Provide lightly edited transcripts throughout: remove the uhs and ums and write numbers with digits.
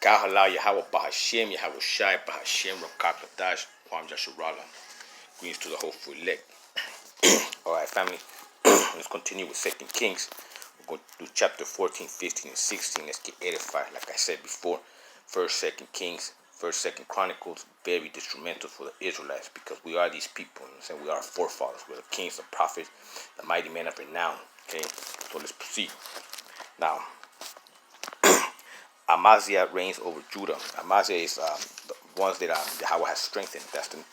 Kahala Yahweh Bahashem, Yahweh Shai Bahashem, Rakakadash, Kwam Jasharala. Greetings to the hopeful elect. Alright, family. Let's continue with 2 Kings. We're going to do chapter 14, 15, and 16. Let's get edified. Like I said before, 1st, 2nd Kings, 1st, 2nd Chronicles, very instrumental for the Israelites because we are these people. You know what I'm saying? We are our forefathers. We're the kings, the prophets, the mighty men of renown. Okay, so let's proceed. Now, Amaziah reigns over Judah. Amaziah is the ones that Yahweh has strengthened. That's the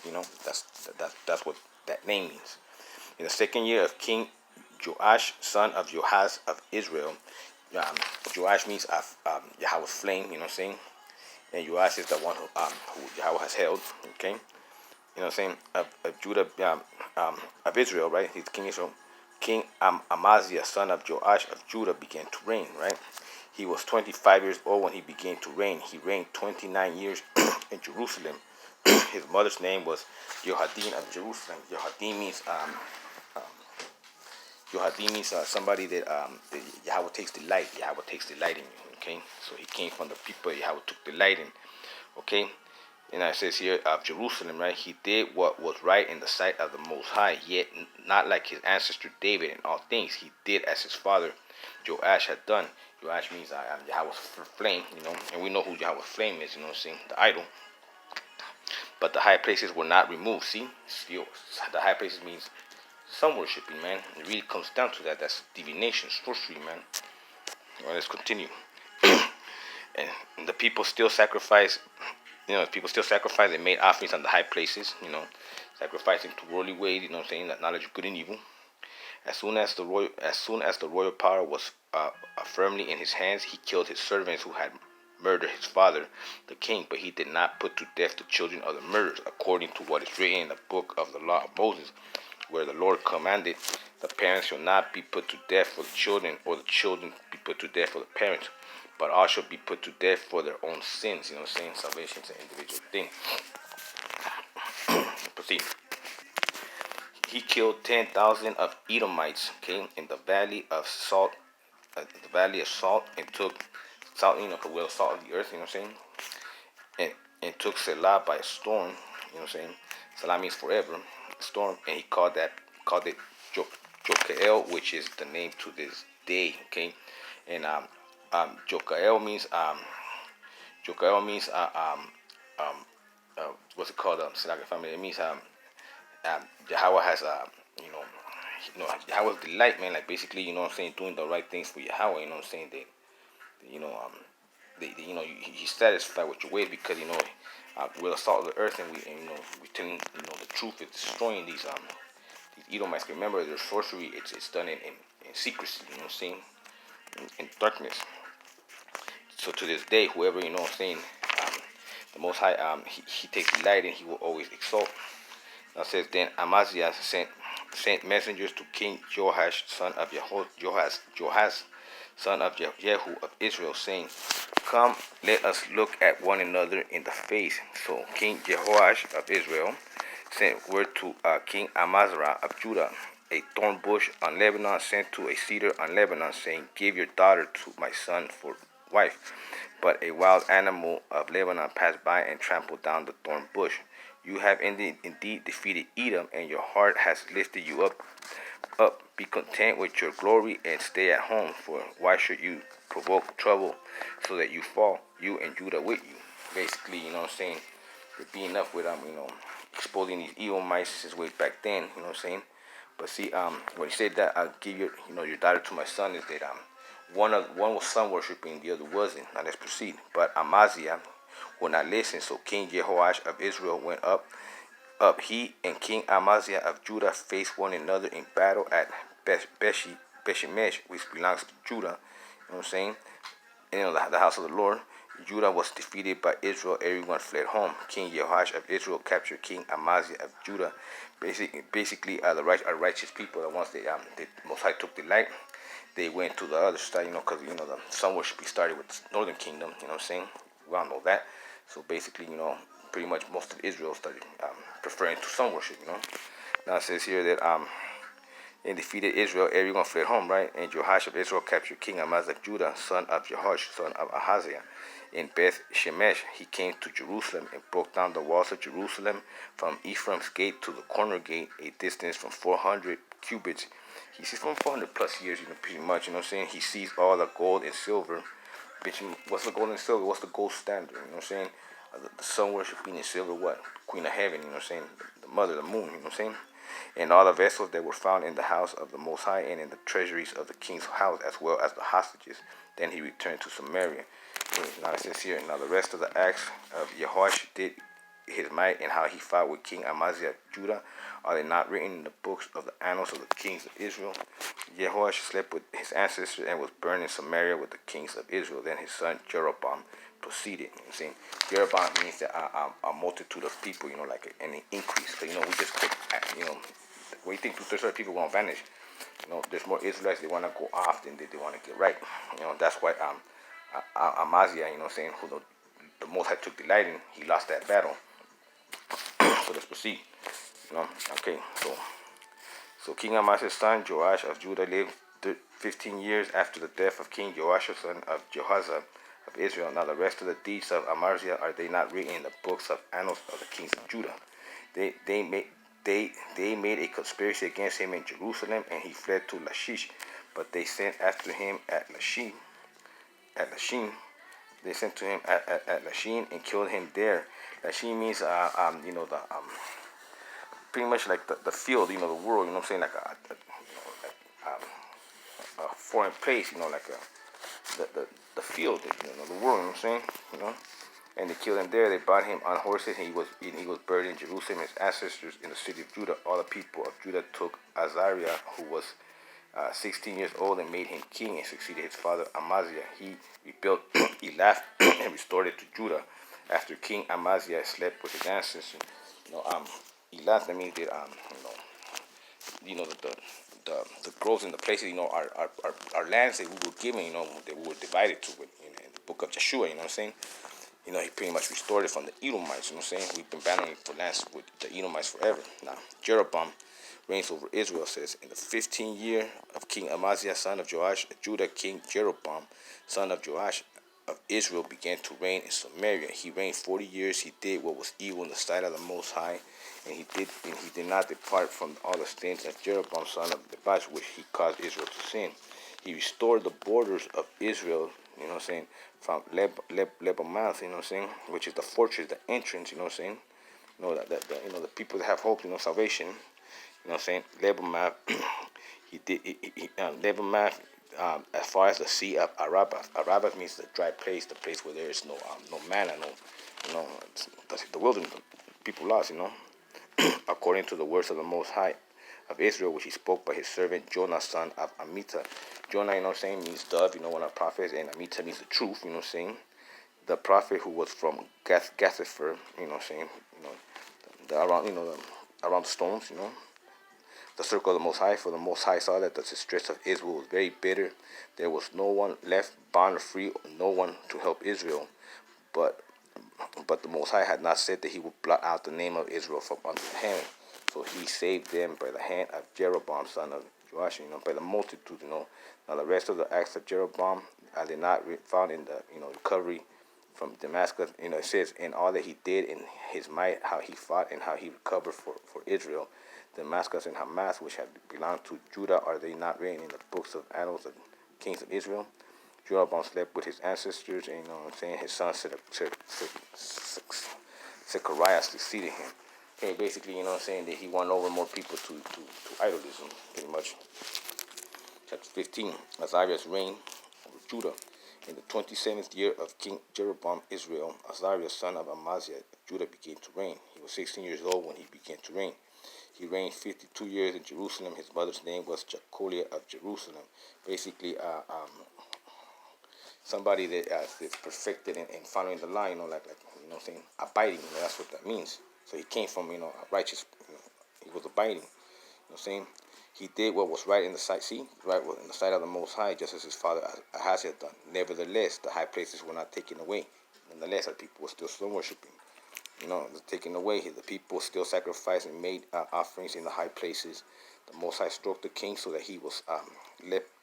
that's what that name means. In the 2nd year of King Joash, son of Joahaz of Israel, Joash means Yahweh's flame. You know what I'm saying? And Joash is the one who Yahweh has held. Okay, you know what I'm saying? Of Judah, of Israel, right? He's King Israel. King Amaziah, son of Joash of Judah, began to reign. Right. He was 25 years old when he began to reign. He reigned 29 years in Jerusalem. His mother's name was Jehoiadin of Jerusalem. Jehoiadin means somebody that Yahweh takes delight. Yahweh takes delight in you. Okay, so he came from the people Yahweh took delight in. Okay, and it says here of Jerusalem, right? He did what was right in the sight of the Most High, yet not like his ancestor David in all things. He did as his father Joash had done. Joash means Yahweh's flame, you know, and we know who Yahweh's flame is, you know what I'm saying, the idol. But the high places were not removed. See, still, the high places means sun worshipping, man. It really comes down to that. That's divination, sorcery, man. Well, let's continue. And the people still sacrifice. You know, people still sacrifice and made offerings on the high places. You know, sacrificing to worldly ways. You know what I'm saying? That knowledge of good and evil. As soon as the royal power was firmly in his hands, he killed his servants who had murdered his father, the king. But he did not put to death the children of the murderers, according to what is written in the book of the law of Moses, where the Lord commanded, "The parents shall not be put to death for the children, or the children be put to death for the parents, but all shall be put to death for their own sins." You know what I'm saying? Salvation is an individual thing. Proceed. He killed 10,000 of Edomites, okay, in the valley of Salt, and took salt, you know, the well salt of the earth, you know what I'm saying, and took Selah by a storm, you know what I'm saying. Selah means forever, storm, and he called it Jokael, which is the name to this day, okay. And Jokael means what's it called? Selaka family. It means Yahweh has Yahweh's delight, man. Like basically, you know what I'm saying, doing the right things for Yahweh. You know what I'm saying, he's satisfied with your ways because we're the salt of the earth, and we tell the truth is destroying these Edomites. Remember, their sorcery it's done in secrecy. You know what I'm saying, in darkness. So to this day, whoever the Most High he takes delight and he will always exalt. Now it says, then Amaziah sent messengers to King Joash, son of Joahaz, son of Jehu of Israel, saying, "Come, let us look at one another in the face." So King Jehoash of Israel sent word to King Amaziah of Judah, "A thorn bush on Lebanon sent to a cedar on Lebanon, saying, Give your daughter to my son for wife. But a wild animal of Lebanon passed by and trampled down the thorn bush. You have indeed defeated Edom, and your heart has lifted you up. Be content with your glory and stay at home, for why should you provoke trouble so that you fall, you and Judah with you?" Basically, you know what I'm saying, they're being up with exposing these Edomites since way back then, you know what I'm saying. But see, when he said that, "I'll give your daughter to my son," is that one was sun worshipping, the other wasn't. Now let's proceed. But Amaziah would not listen, so King Jehoash of Israel went up. He and King Amaziah of Judah faced one another in battle at Beshemesh, which belongs to Judah. You know what I'm saying? The house of the Lord. Judah was defeated by Israel. Everyone fled home. King Jehoash of Israel captured King Amaziah of Judah. Basically, the righteous people, the ones that the Most High took delight. They went to the other side, because the sun worship started with the northern kingdom. You know what I'm saying? We all know that. So basically, pretty much most of Israel started preferring to sun worship. Now it says here that and defeated Israel. Everyone fled home, right? And Jehoash of Israel captured King Amaziah of Judah, son of Jehoash, son of Ahaziah. In Beth Shemesh, he came to Jerusalem and broke down the walls of Jerusalem from Ephraim's gate to the corner gate, a distance from 400 cubits. He sees from 400 plus years, pretty much, you know what I'm saying? He sees all the gold and silver. What's the gold and silver? What's the gold standard? You know what I'm saying? The sun worshipping and silver, what? Queen of heaven, you know what I'm saying? The mother, the moon, you know what I'm saying? And all the vessels that were found in the house of the Most High and in the treasuries of the king's house, as well as the hostages. Then he returned to Samaria. Now it says here, now the rest of the acts of Jehoash did his might and how he fought with King Amaziah of Judah, are they not written in the books of the annals of the kings of Israel? Jehoash slept with his ancestors and was burned in Samaria with the kings of Israel. Then his son Jeroboam proceeded. You know what I'm saying? Jeroboam means that a multitude of people, like an increase. But, we just could, when you think 2/3 of the people won't vanish, there's more Israelites, they want to go off than they want to get right. That's why Amaziah, you know what I'm saying, who the Most High took delight in, he lost that battle. So let's proceed. Okay, so King Amaziah's son Joash of Judah lived 15 years after the death of King Joash, son of Jehoshaphat of Israel. Now the rest of the deeds of Amaziah, are they not written in the books of annals of the kings of Judah? They made a conspiracy against him in Jerusalem, and he fled to Lachish. But they sent after him at Lashim. They sent to him at Lashim and killed him there. Lashim means pretty much like the field, the world, you know what I'm saying, like a foreign place, like the field, the world, you know what I'm saying, And they killed him there. They brought him on horses, and he was buried in Jerusalem. His ancestors in the city of Judah. All the people of Judah took Azariah, who was 16 years old, and made him king, and succeeded his father Amaziah. He rebuilt Elath and restored it to Judah. After King Amaziah slept with his ancestors, Elath, that means that the groves and the places, our lands that we were given, that we were divided to in the book of Joshua, you know what I'm saying? He pretty much restored it from the Edomites, you know what I'm saying? We've been battling for lands with the Edomites forever. Now, Jeroboam reigns over Israel, says, in the 15th year of King Amaziah, son of Joash, Judah, King Jeroboam, son of Joash of Israel, began to reign in Samaria. He reigned 40 years. He did what was evil in the sight of the Most High, and he did not depart from all the sins of Jeroboam, son of Nebat, which he caused Israel to sin. He restored the borders of Israel, you know what I'm saying, from Lebanon, you know what I'm saying, which is the fortress, the entrance, you know what I'm saying, the people that have hope, salvation, you know what I'm saying, Lebanon. Lebanon, as far as the sea of Arabah. Arabah means the dry place, the place where there is no manna, the wilderness, people lost, according to the words of the Most High of Israel, which he spoke by his servant Jonah, son of Amittai. Jonah, you know what I'm saying, means dove, one of the prophets, and Amittai means the truth, you know what I'm saying. The prophet who was from Gathhepher, you know what I'm saying, around the stones, the circle of the Most High, for the Most High saw that the distress of Israel was very bitter. There was no one left, bond or free, no one to help Israel. But the Most High had not said that he would blot out the name of Israel from under the hand. So he saved them by the hand of Jeroboam, son of Joash, by the multitude, Now the rest of the acts of Jeroboam are they not found in the, recovery from Damascus. It says, in all that he did in his might, how he fought and how he recovered for Israel. Damascus and Hamath, which had belonged to Judah, are they not written in the books of annals of kings of Israel? Jeroboam slept with his ancestors, and his son Zechariah succeeded him. Okay, basically, that he won over more people to idolism, pretty much. Chapter 15, Azariah's reign over Judah. In the 27th year of King Jeroboam, Israel, Azariah, son of Amaziah, Judah, began to reign. He was 16 years old when he began to reign. He reigned 52 years in Jerusalem. His mother's name was Jecoliah of Jerusalem. Basically, somebody that is perfected in following the law, abiding. That's what that means. So he came from, a righteous, he was abiding. He did what was right in the sight, right in the sight of the Most High, just as his father Ahaziah had done. Nevertheless, the high places were not taken away. Nonetheless, the people were still sun worshipping. Taken away. The people still sacrificed and made offerings in the high places. The Most High struck the king so that he was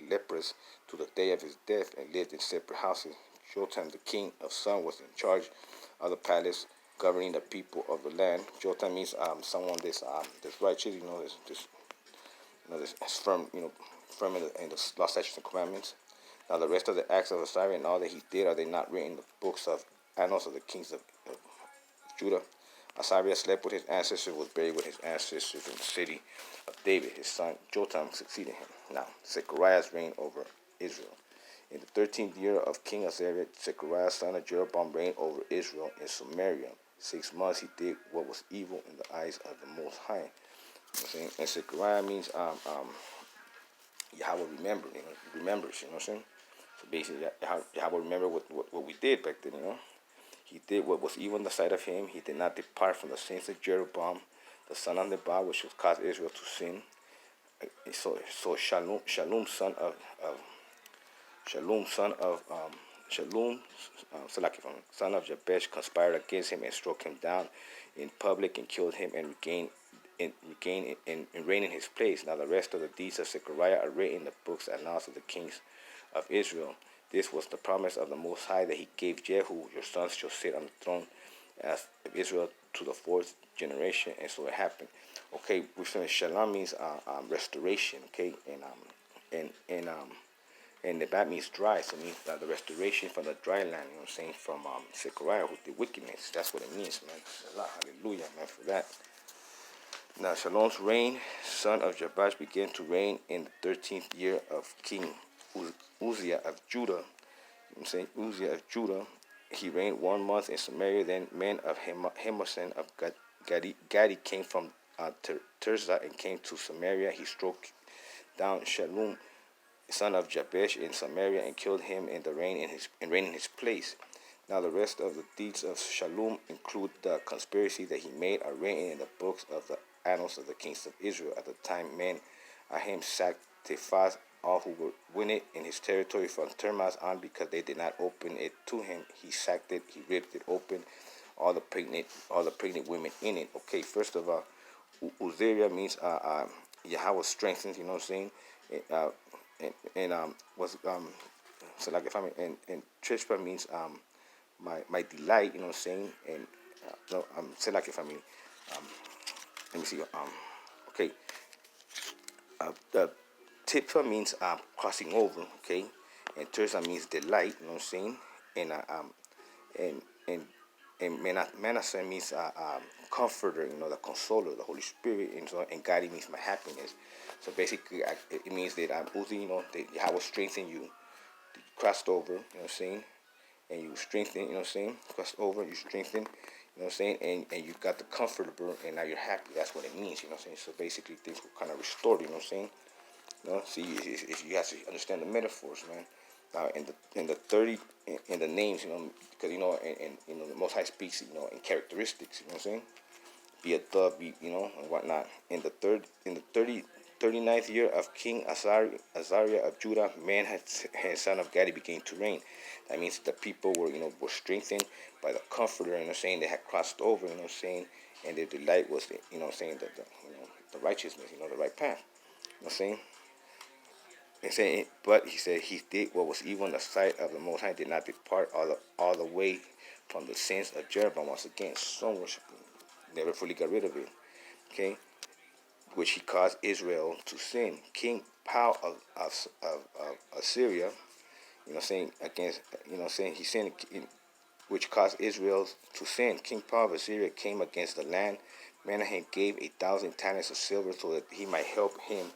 leprous to the day of his death and lived in separate houses. Jotham, the king of Sun, was in charge of the palace, governing the people of the land. Jotham means someone that's righteous, this firm, firm in the law, statutes, and commandments. Now the rest of the acts of Uzziah and all that he did, are they not written in the books of annals of the kings of Judah? Uzziah slept with his ancestors, was buried with his ancestors in the city of David. His son Jotham succeeded him. Now Zechariah's reign over Israel. In the 13th year of King Uzziah, Zechariah, son of Jeroboam, reigned over Israel in Samaria. 6 months he did what was evil in the eyes of the Most High. And Zechariah means Yahweh remembers, you know what I'm saying? So basically, Yahweh remember what we did back then, He did what was evil in the sight of him. He did not depart from the sins of Jeroboam, the son of Nebat, which was caused Israel to sin. So Shalom, son of Jabesh, conspired against him and struck him down in public and killed him and regained and reigned in his place. Now the rest of the deeds of Zechariah are written in the books and laws of the kings of Israel. This was the promise of the Most High that he gave Jehu, your sons shall sit on the throne of Israel to the 4th generation, and so it happened. Okay, we finished. Shalom means restoration. Okay, and that means dry. So it means the restoration from the dry land. You know what I'm saying? From Zechariah, who did wickedness. That's what it means, man. Hallelujah, man, for that. Now Shalom's reign, son of Jabash, began to reign in the 13th year of King Uzziah of Judah. Uzziah of Judah. He reigned 1 month in Samaria. Then men of Hemason of Gadi came from Tirzah and came to Samaria. He struck down Shalom, son of Jabesh, in Samaria, and killed him and reigned in his place. Now the rest of the deeds of Shalom include the conspiracy that he made, are written in the books of the annals of the kings of Israel. At the time, men Ahem sacked Tephaz, all who were winning in his territory from Termas on, because they did not open it to him. He sacked it, he ripped it open, all the pregnant women in it. Okay, first of all, Uzziah means Yahweh strengthens, you know what I'm saying? So like if I'm and Trishpa means my delight, you know what I'm saying? And no, say like if I mean let me see. Okay. The Tippa means crossing over. Okay, and Terza means delight. You know what I'm saying? And Manasseh means comforter. You know, the consoler, the Holy Spirit. And God means my happiness. So basically, it means that Uzi, that Yahweh strengthen you. You crossed over. You know what I'm saying? And you strengthen. You know what I'm saying? Crossed over. You strengthen. You know what I'm saying? And you got the comforter, and now you're happy. That's what it means, you know what I'm saying? So basically, things were kind of restored, you know what I'm saying? See, you have to understand the metaphors, man. Now, in the names, because the Most High speaks, in characteristics, you know what I'm saying? Be a dove, and whatnot. In the 39th year of King Azariah of Judah, man had son of Gadi began to reign. That means the people were strengthened by the Comforter, you know what I'm saying? They had crossed over, you know what I'm saying? And their delight was, you know what I'm saying, the righteousness, the right path, you know what I'm saying? But he said he did what was evil in the sight of the Most High, did not depart all the way from the sins of Jeroboam. Once again, sunworshipping, never fully got rid of it. Okay, which he caused Israel to sin. King Pau of Assyria, against, he sinned, which caused Israel to sin. King Pau of Assyria came against the land. Menahem gave 1,000 talents of silver so that he might help him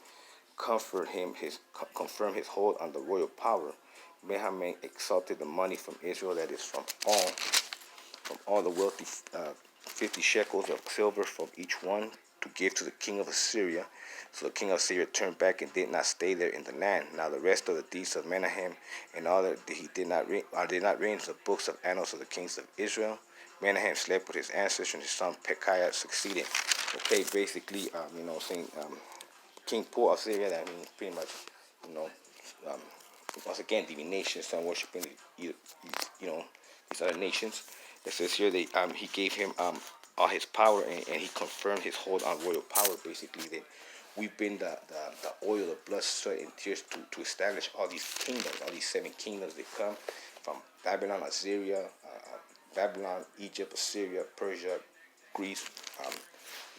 confirm his hold on the royal power. Menahem exalted the money from Israel, that is from all the wealthy, 50 shekels of silver from each one, to give to the king of Assyria. So the king of Assyria turned back and did not stay there in the land. Now the rest of the deeds of Menahem and all that he did not read in the books of annals of the kings of Israel. Menahem slept with his ancestors, and his son Pekahiah succeeded. Okay, basically, King Paul of Syria, that means pretty much, once again, divination, sunworshipping, these other nations. It says here that he gave him all his power, and he confirmed his hold on royal power. Basically, that we've been the oil, the blood, sweat, and tears to establish all these kingdoms, all these 7 kingdoms. They come from Babylon, Assyria, Babylon, Egypt, Assyria, Persia, Greece,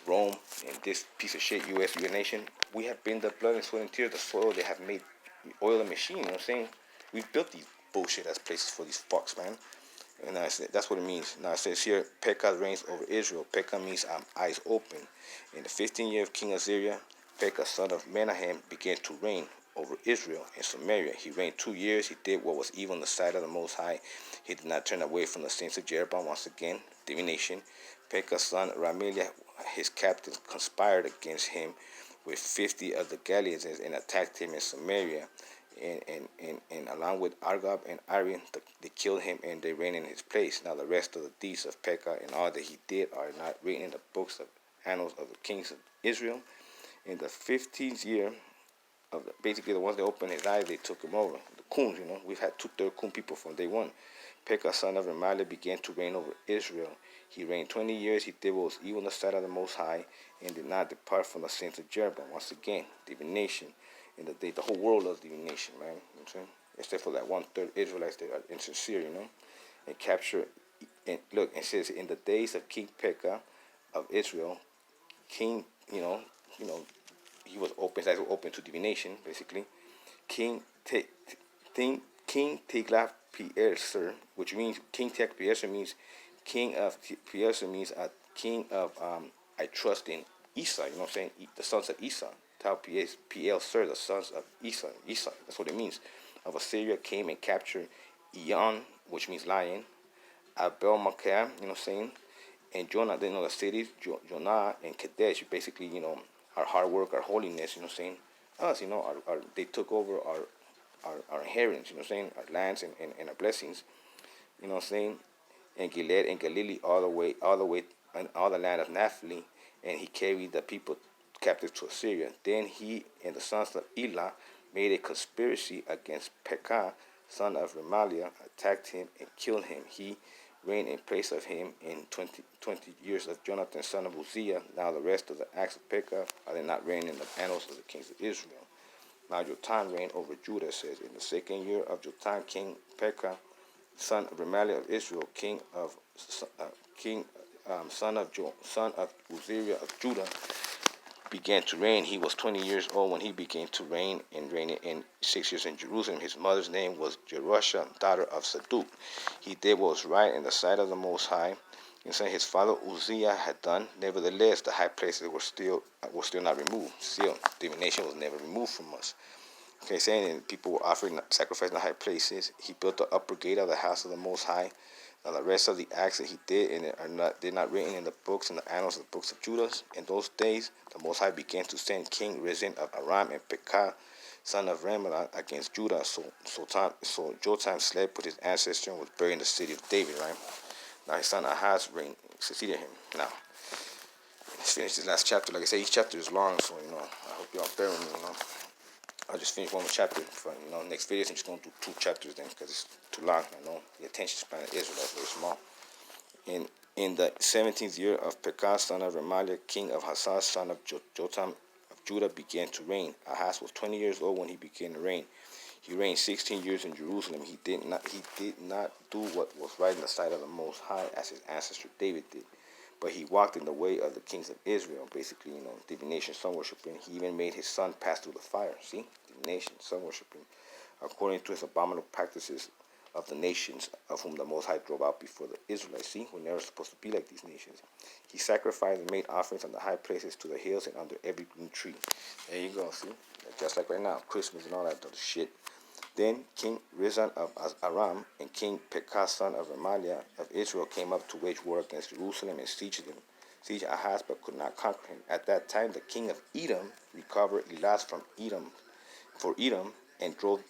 Rome, and this piece of shit, U.S. nation. We have been the blood and sweat and tears, the soil. They have made oil and machine. You know what I'm saying? We've built these bullshit as places for these fucks, man. And I said, that's what it means. Now it says here, Pekah reigns over Israel. Pekah means eyes open. In the 15th year of King Assyria, Pekah, son of Menahem, began to reign over Israel and Samaria. He reigned 2 years. He did what was evil in the sight of the Most High. He did not turn away from the sins of Jeroboam. Once again, divination. Pekah's son Rameliah, his captains, conspired against him with 50 of the Galileans and attacked him in Samaria. And along with Argob and Arian, they killed him and they reigned in his place. Now the rest of the deeds of Pekah and all that he did are not written in the books of annals of the kings of Israel. In the 15th year of basically the ones that opened his eyes, they took him over. The Kuns, we've had 2/3 Kun people from day one. Pekah, son of Remaliah, began to reign over Israel. He reigned 20 years. He did what was evil in the sight of the Most High and did not depart from the sins of Jeroboam. Once again, divination. In the day, the whole world loves divination, man. You know what I'm saying? Except for that 1/3 Israelites that are insincere, and capture. And look, it says in the days of King Pekah of Israel, King, he was open to divination, basically. King Tiglath-Pileser, which means King Tiglath-Pileser means king of Pileser means a king of I trust in Esau. You know what I'm saying? The sons of Esau. Pileser, the sons of Esau. That's what it means. Of Assyria came and captured Eon, which means lion. Abel Makah, you know what I'm saying? And Jonah, they know the cities, Jonah and Kadesh, basically, our hard work, our holiness, you know what I'm saying? Us, they took over our inheritance, you know what I'm saying? Our lands and our blessings, you know what I'm saying? And Gilead and Galilee all the way, and all the land of Naphtali, and he carried the people captive to Assyria. Then he and the sons of Elah made a conspiracy against Pekah, son of Remaliah, attacked him and killed him. He reigned in place of him in 20 years of Jonathan, son of Uzziah. Now the rest of the acts of Pekah are they not written in the annals of the kings of Israel. Now Jotham reigned over Judah, says, in the 2nd year of Jotham, King Pekah, son of Remaliah of Israel, son of Uzziah of Judah, began to reign. He was 20 years old when he began to reign, and reigned in 6 years in Jerusalem. His mother's name was Jerusha, daughter of Saduk. He did what was right in the sight of the Most High, and so his father Uzziah had done. Nevertheless, the high places were still not removed. Still, divination was never removed from us. Okay, saying and people were offering sacrifice in the high places. He built the upper gate of the house of the Most High. Now the rest of the acts that he did they're not written in the books and the annals of the books of Judah. In those days, the Most High began to send King Rezin of Aram and Pekah, son of Remaliah, against Judah. So Jotham slept with his ancestor and was buried in the city of David. Right now, his son Ahaz succeeded him. Now let's finish this last chapter. Like I said, each chapter is long, so I hope y'all bear with me. I'll just finish one more chapter for next videos. I'm just going to do 2 chapters then because it's too long. I know the attention span of Israel is very small. In the 17th year of Pekah, son of Remaliah, king of Hazaz, son of Jotham of Judah, began to reign. Ahaz was 20 years old when he began to reign. He reigned 16 years in Jerusalem. He did not do what was right in the sight of the Most High as his ancestor David did. But he walked in the way of the kings of Israel, basically, divination, sun-worshipping. He even made his son pass through the fire. See? Divination, sun-worshipping, according to his abominable practices of the nations of whom the Most High drove out before the Israelites. See? We're never supposed to be like these nations. He sacrificed and made offerings on the high places, to the hills, and under every green tree. There you go, see? Just like right now, Christmas and all that other shit. Then King Rezin of Aram and King Pekah, son of Remaliah of Israel, came up to wage war against Jerusalem and siege Ahaz, but could not conquer him. At that time, the king of Edom recovered Elath from Edom, and drove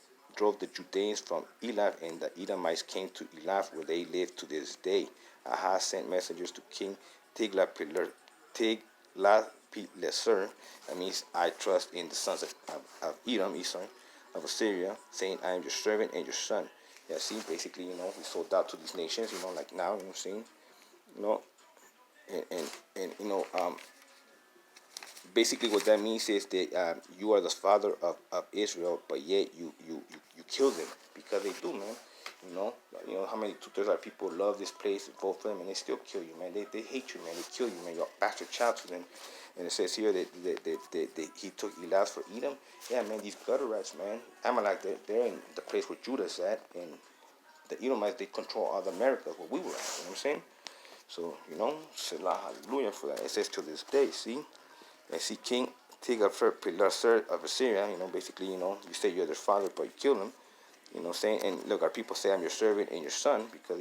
the Judeans from Elath, and the Edomites came to Elath, where they live to this day. Ahaz sent messengers to King Tiglath-Pileser. That means I trust in the sons of Edom, Esau, of Assyria, saying, I am your servant and your son. Yeah, see, basically, we sold out to these nations, like now, you know what I'm saying? And basically what that means is that you are the father of Israel, but yet you kill them because they do, man. You know how many 2/3 of people love this place, vote for them, and they still kill you, man. They hate you, man. They kill you, man. You're a bastard child to them. And it says here that he took Elias for Edom. Yeah, man, these gutter rats, man. Amalek, they're in the place where Judah's at, and the Edomites, they control all the Americas where we were at. You know what I'm saying? So, Selah, hallelujah for that. It says to this day, see? And see King Tiglath-Pileser of Assyria, basically, you say you're their father, but you kill them. Saying, and look, our people say I'm your servant and your son, because,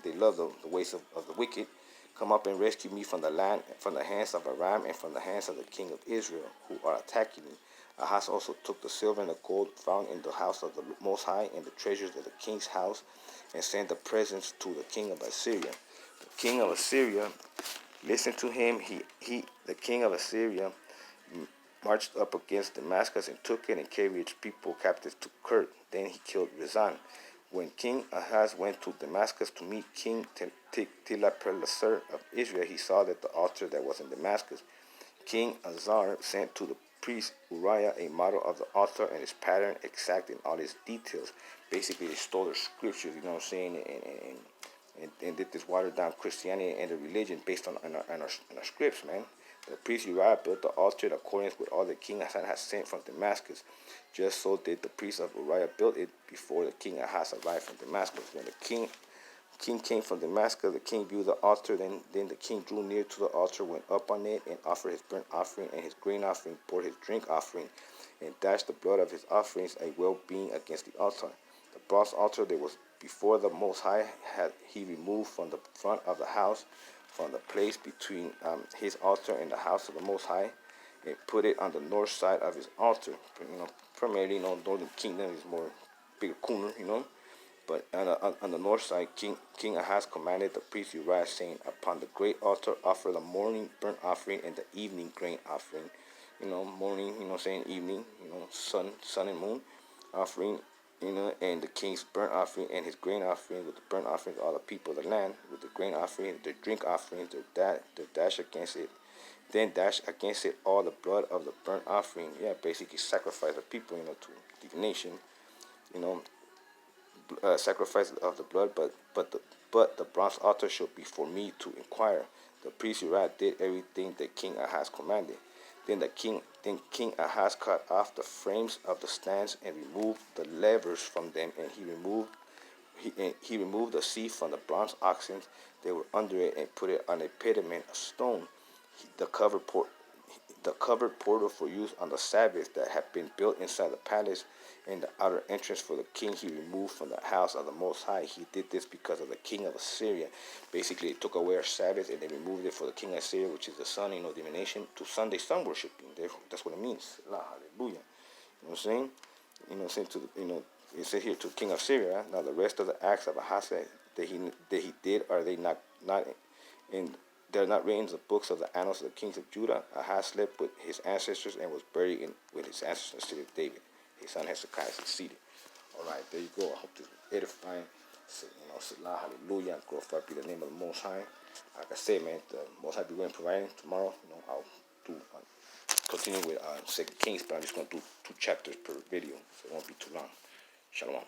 they love the ways of the wicked. Come up and rescue me from the land, from the hands of Aram, and from the hands of the king of Israel, who are attacking me. Ahaz also took the silver and the gold found in the house of the Most High and the treasures of the king's house, and sent the presents to the king of Assyria. The king of Assyria listened to him. The king of Assyria marched up against Damascus and took it and carried its people captive to Kurt. Then he killed Rezan. When King Ahaz went to Damascus to meet King Tiglath-Pileser of Israel, he saw that the altar that was in Damascus. King Azar sent to the priest Uriah a model of the altar and its pattern exact in all its details. Basically, they stole their scriptures, you know what I'm saying, and did this watered down Christianity and the religion based on our scripts, man. The priest Uriah built the altar in accordance with all that King Ahaz had sent from Damascus. Just so did the priest of Uriah build it before the king Ahaz arrived from Damascus. When the king came from Damascus, the king viewed the altar. Then the king drew near to the altar, went up on it, and offered his burnt offering and his grain offering, poured his drink offering, and dashed the blood of his offerings a well-being against the altar. The bronze altar that was before the Most High had he removed from the front of the house, from the place between his altar and the house of the Most High, and put it on the north side of his altar. Primarily, Northern Kingdom is more bigger, cooler, But on the north side, King Ahaz commanded the priest Uriah, saying, "Upon the great altar offer the morning burnt offering and the evening grain offering." Morning, saying evening, sun and moon offering, and the king's burnt offering and his grain offering, with the burnt offerings of all the people of the land, with the grain offering, their drink offerings, their dash against it. Then dash against it all the blood of the burnt offering. Yeah, basically sacrifice the people, to divination, sacrifice of the blood, but the bronze altar shall be for me to inquire. The priest Uriah did everything that King Ahaz commanded. Then King Ahaz cut off the frames of the stands and removed the levers from them, and he removed the seat from the bronze oxen that were under it, and put it on a pediment of stone. The covered portal for use on the Sabbath that had been built inside the palace, and the outer entrance for the king he removed from the house of the Most High. He did this because of the king of Assyria. Basically, they took away our Sabbath and they removed it for the king of Assyria, which is the sun, divination, to Sunday sun worshiping. That's what it means. Hallelujah. You know what I'm saying? Saying it says here to king of Syria. Now the rest of the acts of Ahaz that he did, are they not in? They're not written in the books of the annals of the kings of Judah. Ahaz slept with his ancestors and was buried with his ancestors in the city of David. His son Hezekiah succeeded. All right, there you go. I hope this was edifying. Salah, hallelujah, and glorified be the name of the Most High. Like I said, man, the Most High be willing providing tomorrow. I'll do continue with Second Kings, but I'm just gonna do 2 chapters per video, so it won't be too long. Shalom.